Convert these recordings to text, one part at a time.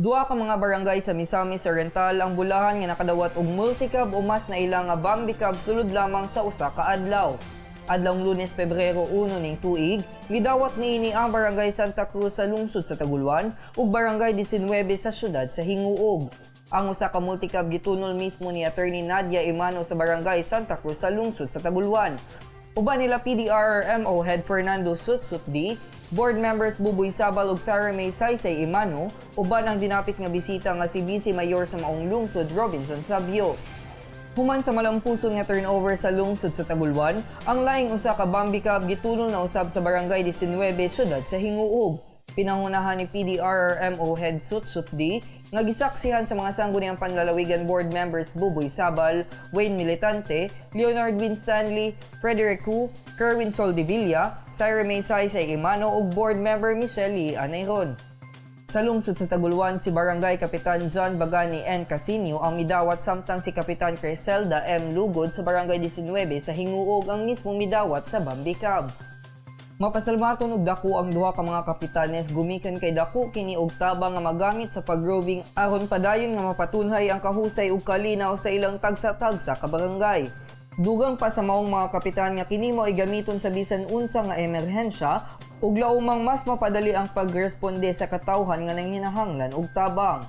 Duha ka mga barangay sa Misamis Oriental ang bulahan nga nakadawat og multi-cab o mas na ilang nga Bambi-Kab sulod lamang sa usa ka adlaw. Adlawng Lunes, Pebrero 1 ning tuig, gidawat niini ang Barangay Santa Cruz sa lungsod sa Taguluan ug Barangay 19 sa syudad sa Hinguog. Ang usa ka multi-cab gitunol mismo ni Attorney Nadia Imano sa Barangay Santa Cruz sa lungsod sa Taguluan. Uban nila PDRRMO Head Fernando Sutsutdi, Board Members Buboy Sabal ug Sarah May Saysay Imano, uban ang dinapit nga bisita nga si Vice Mayor sa maong lungsod Robinson Sabio. Human sa malampuson nga turnover sa lungsod sa Taguluan, ang laing usa ka Bambi-Kab gitunol na usab sa Barangay 19 syudad sa Hinguog. Pinangunahan ni PDRRMO Head Sutsutdi nga gisaksihan sa mga sangguniang panlalawigan board members Buboy Sabal, Wayne Militante, Leonard Win Stanley, Frederick Hu, Kerwin Soldevilla, Syra May Saysay Imano ug board member Michelle Lee Anayron. Sa lungsod sa Taguluan, si Barangay Kapitan John Bagani N. Casinio ang midawat samtang si Kapitan Criselda M. Lugod sa Barangay 19 sa Hinguog ang mismong midawat sa Bambi-Kab. Mapasalmaton og dako ang duha ka mga kapitanes gumikan kay dako kini og tabang nga magamit sa pagroving aron padayon nga mapatunhay ang kahusay ug kalinaw sa ilang tagsa-tagsa ka barangay. Dugang pa sa maong mga kapitan nga kini mao ay gamiton sa bisan unsa nga emerhensya ug laumang mas mapadali ang pagresponde sa katawhan nga nanghinahanglan og tabang.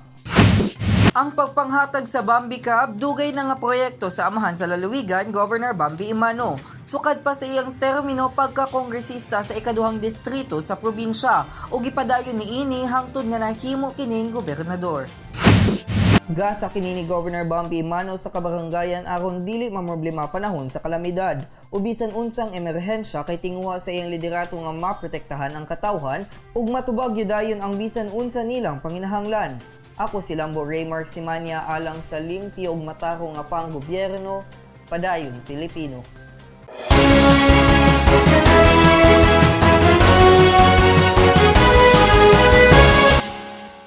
Ang pagpanghatag sa Bambi-Kab dugay na nga proyekto sa amahan sa lalawigan Governor Bambi Imano. Sukad pa sa iyang termino pagka-kongresista sa ikaduhang distrito sa probinsya ug ipadayon niini hangtod nga nahimo kining gobernador. Gasa kini ni Governor Bambi Imano sa kabarangayan aron dili mamroblema panahon sa kalamidad. Ubisan unsang emerhensya kay tinguha sa iyang liderato nga maprotektahan ang katawhan ug matubag yudayon ang bisan unsa nilang panginahanglan. Ako si Lambo Raymar Simanya alang sa limpyo ug mataro nga panggobyerno, padayon Pilipino.